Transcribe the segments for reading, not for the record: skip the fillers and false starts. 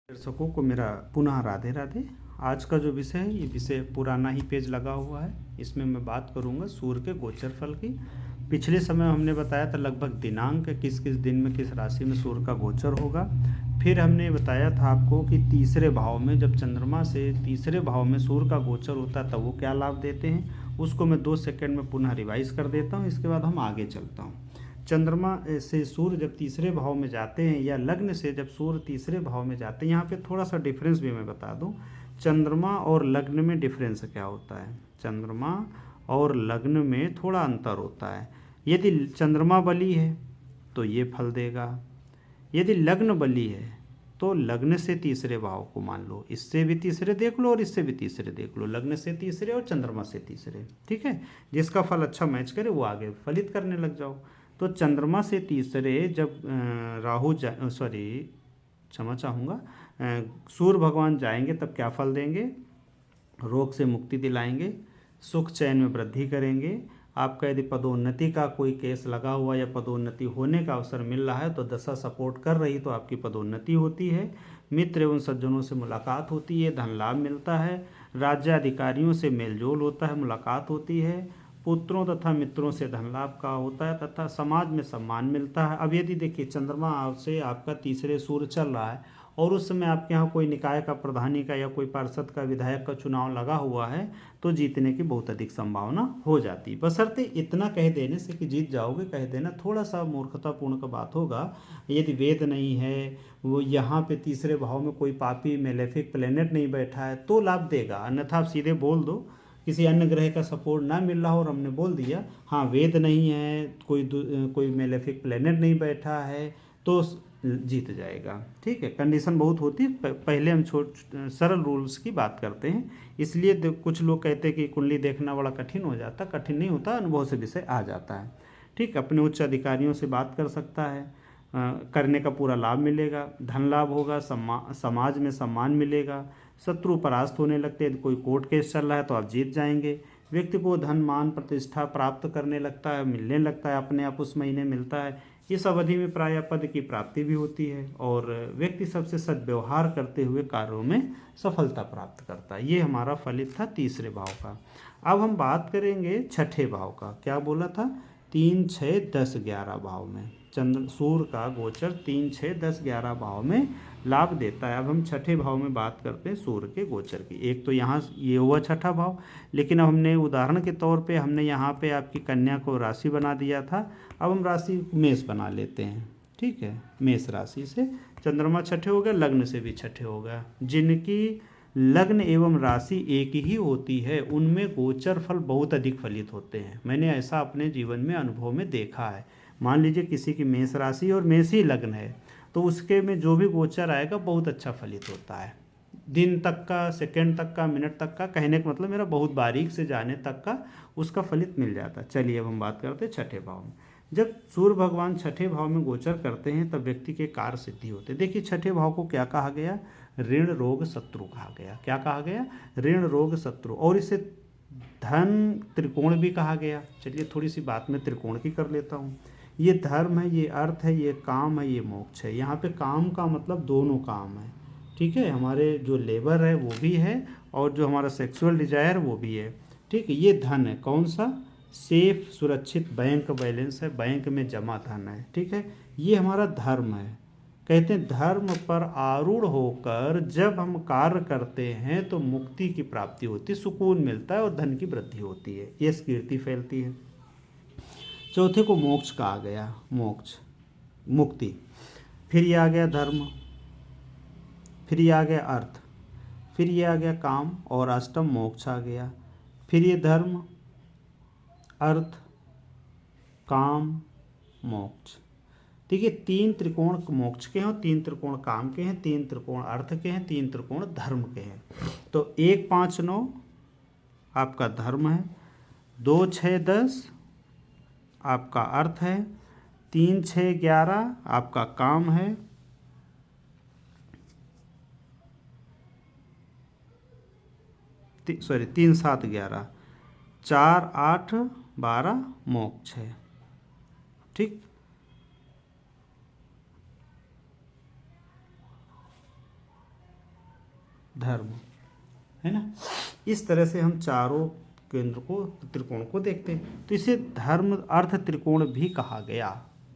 दर्शकों को मेरा पुनः राधे राधे। आज का जो विषय है, ये विषय पुराना ही पेज लगा हुआ है। इसमें मैं बात करूंगा सूर्य के गोचर फल की। पिछले समय हमने बताया था लगभग दिनांक किस किस दिन में किस राशि में सूर्य का गोचर होगा। फिर हमने बताया था आपको कि तीसरे भाव में जब चंद्रमा से तीसरे भाव में सूर्य का गोचर होता है तब वो क्या लाभ देते हैं। उसको मैं 2 सेकंड में पुनः रिवाइज कर देता हूँ, इसके बाद हम आगे चलता हूँ। चंद्रमा से सूर्य जब तीसरे भाव में जाते हैं या लग्न से जब सूर्य तीसरे भाव में जाते हैं, यहाँ पे थोड़ा सा डिफरेंस भी मैं बता दूं। चंद्रमा और लग्न में डिफरेंस क्या होता है, चंद्रमा और लग्न में थोड़ा अंतर होता है। यदि चंद्रमा बली है तो ये फल देगा, यदि लग्न बली है तो लग्न से तीसरे भाव को मान लो, इससे भी तीसरे देख लो और इससे भी तीसरे देख लो, लग्न से तीसरे और चंद्रमा से तीसरे। ठीक है, जिसका फल अच्छा मैच करे वो आगे फलित करने लग जाओ। तो चंद्रमा से तीसरे जब राहु सॉरी क्षमा चाहूँगा, सूर्य भगवान जाएंगे तब क्या फल देंगे, रोग से मुक्ति दिलाएंगे, सुख चैन में वृद्धि करेंगे। आपका यदि पदोन्नति का कोई केस लगा हुआ या पदोन्नति होने का अवसर मिल रहा है तो दशा सपोर्ट कर रही तो आपकी पदोन्नति होती है। मित्र एवं सज्जनों से मुलाकात होती है, धन लाभ मिलता है, राज्य अधिकारियों से मेलजोल होता है, मुलाकात होती है, पुत्रों तथा मित्रों से धन लाभ का होता है तथा समाज में सम्मान मिलता है। अब यदि देखिए चंद्रमा से आपका तीसरे सूर्य चल रहा है और उस समय आपके यहाँ कोई निकाय का प्रधानी का या कोई पार्षद का विधायक का चुनाव लगा हुआ है तो जीतने की बहुत अधिक संभावना हो जाती है। बशर्ते इतना कह देने से कि जीत जाओगे कह देना थोड़ा सा मूर्खतापूर्ण का बात होगा। यदि वेद नहीं है, वो यहाँ पे तीसरे भाव में कोई पापी मेलेफिक प्लेनेट नहीं बैठा है तो लाभ देगा, अन्यथा आप सीधे बोल दो किसी अन्य ग्रह का सपोर्ट ना मिल रहा हो और हमने बोल दिया हाँ वेद नहीं है, कोई मेलेफिक प्लेनेट नहीं बैठा है तो जीत जाएगा। ठीक है, कंडीशन बहुत होती है, पहले हम सरल रूल्स की बात करते हैं। इसलिए कुछ लोग कहते हैं कि कुंडली देखना बड़ा कठिन हो जाता, कठिन नहीं होता, अनुभव से विषय आ जाता है। ठीक, अपने उच्च अधिकारियों से बात कर सकता है, करने का पूरा लाभ मिलेगा, धन लाभ होगा, समाज में सम्मान मिलेगा, शत्रु परास्त होने लगते हैं, कोई कोर्ट केस चल रहा है तो आप जीत जाएंगे, व्यक्ति को धन मान प्रतिष्ठा प्राप्त करने लगता है, मिलने लगता है, अपने आप उस महीने मिलता है। इस अवधि में प्रायः पद की प्राप्ति भी होती है और व्यक्ति सबसे सद्व्यवहार करते हुए कार्यों में सफलता प्राप्त करता है। ये हमारा फलित था तीसरे भाव का। अब हम बात करेंगे छठे भाव का। क्या बोला था, 3, 6, 10, 11 भाव में चंद्र सूर्य का गोचर 3, 6, 10, 11 भाव में लाभ देता है। अब हम छठे भाव में बात करते हैं सूर्य के गोचर की। एक तो यहाँ ये हुआ छठा भाव, लेकिन अब हमने उदाहरण के तौर पे हमने यहाँ पे आपकी कन्या को राशि बना दिया था, अब हम राशि मेष बना लेते हैं। ठीक है, मेष राशि से चंद्रमा छठे हो गए, लग्न से भी छठे हो गया। जिनकी लग्न एवं राशि एक ही होती है उनमें गोचर फल बहुत अधिक फलित होते हैं। मैंने ऐसा अपने जीवन में अनुभव में देखा है। मान लीजिए किसी की मेष राशि और मेष ही लग्न है तो उसके में जो भी गोचर आएगा बहुत अच्छा फलित होता है। दिन तक का, सेकंड तक का, मिनट तक का, कहने का मतलब मेरा बहुत बारीक से जाने तक का उसका फलित मिल जाता है। चलिए अब हम बात करते हैं छठे भाव में। जब सूर्य भगवान छठे भाव में गोचर करते हैं तब व्यक्ति के कार्य सिद्धि होते हैं। देखिए छठे भाव को क्या कहा गया, ऋण रोग शत्रु कहा गया। क्या कहा गया, ऋण रोग शत्रु, और इसे धन त्रिकोण भी कहा गया। चलिए थोड़ी सी बात मैं त्रिकोण की कर लेता हूँ। ये धर्म है, ये अर्थ है, ये काम है, ये मोक्ष है। यहाँ पे काम का मतलब दोनों काम है। ठीक है, हमारे जो लेबर है वो भी है और जो हमारा सेक्सुअल डिजायर वो भी है। ठीक है, ये धन है, कौन सा, सेफ सुरक्षित बैंक बैलेंस है, बैंक में जमा धन है। ठीक है, ये हमारा धर्म है। कहते हैं धर्म पर आरूढ़ होकर जब हम कार्य करते हैं तो मुक्ति की प्राप्ति होती है, सुकून मिलता है और धन की वृद्धि होती है, यश कीर्ति फैलती है। चौथे को मोक्ष कहा गया, मोक्ष मुक्ति। फिर ये आ गया धर्म, फिर ये आ गया अर्थ, फिर ये आ गया काम और अष्टम मोक्ष आ गया। फिर ये धर्म, अर्थ, काम, मोक्ष। देखिए 3 त्रिकोण मोक्ष के हैं, 3 त्रिकोण काम के हैं, 3 त्रिकोण अर्थ के हैं, 3 त्रिकोण धर्म के हैं। तो 1, 5, 9 आपका धर्म है, 2, 6, 10 आपका अर्थ है, 3, 6, 11 आपका काम है, 3, 7, 11, 4, 8, 12 मोक्ष है। ठीक, धर्म, है ना। इस तरह से हम चारों केंद्र को, त्रिकोण को देखते हैं। तो इसे धर्म अर्थ त्रिकोण भी कहा गया।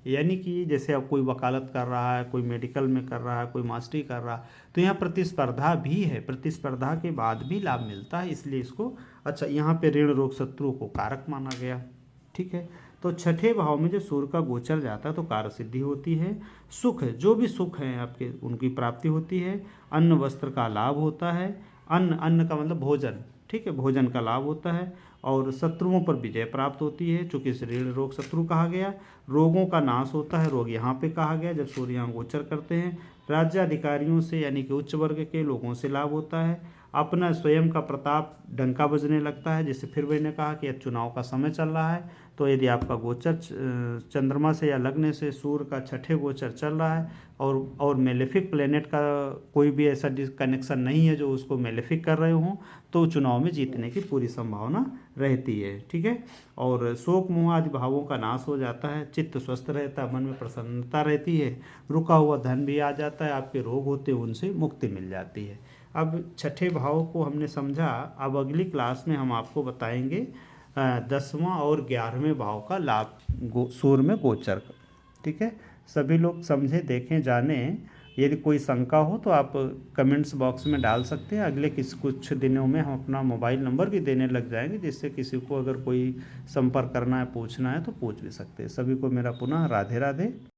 यानी कि जैसे अब कोई वकालत कर रहा है, कोई मेडिकल में कर रहा है, कोई मास्टरी कर रहा है, तो यहाँ प्रतिस्पर्धा भी है, प्रतिस्पर्धा के बाद भी लाभ मिलता है, इसलिए इसको अच्छा यहाँ पे ऋण रोग शत्रु को कारक माना गया। ठीक है। तो छठे भाव में जो सूर्य का गोचर जाता है तो कार्य सिद्धि होती है, सुख, जो भी सुख हैं आपके उनकी प्राप्ति होती है, अन्न वस्त्र का लाभ होता है, अन्न, अन्न का मतलब भोजन, ठीक है, भोजन का लाभ होता है, और शत्रुओं पर विजय प्राप्त होती है, चूंकि इसे ऋण रोग शत्रु कहा गया। रोगों का नाश होता है, रोग यहाँ पे कहा गया जब सूर्य यहाँ गोचर करते हैं। राज्याधिकारियों से यानी कि उच्च वर्ग के लोगों से लाभ होता है। अपना स्वयं का प्रताप डंका बजने लगता है, जैसे फिर मैंने कहा कि अब चुनाव का समय चल रहा है, तो यदि आपका गोचर चंद्रमा से या लग्न से सूर्य का छठे गोचर चल रहा है और मेलेफिक प्लेनेट का कोई भी ऐसा कनेक्शन नहीं है जो उसको मेलेफिक कर रहे हों, तो चुनाव में जीतने की पूरी संभावना रहती है। ठीक है। और शोक मोह आदि भावों का नाश हो जाता है, चित्त स्वस्थ रहता है, मन में प्रसन्नता रहती है, रुका हुआ धन भी आ जाता है, आपके रोग होते हैं उनसे मुक्ति मिल जाती है। अब छठे भाव को हमने समझा। अब अगली क्लास में हम आपको बताएंगे 10वां और 11वें भाव का लाभ सूर्य में गोचर का। ठीक है। सभी लोग समझे, देखें, जाने। यदि कोई शंका हो तो आप कमेंट्स बॉक्स में डाल सकते हैं। अगले कुछ दिनों में हम अपना मोबाइल नंबर भी देने लग जाएंगे, जिससे किसी को अगर कोई संपर्क करना है, पूछना है तो पूछ भी सकते हैं। सभी को मेरा पुनः राधे राधे।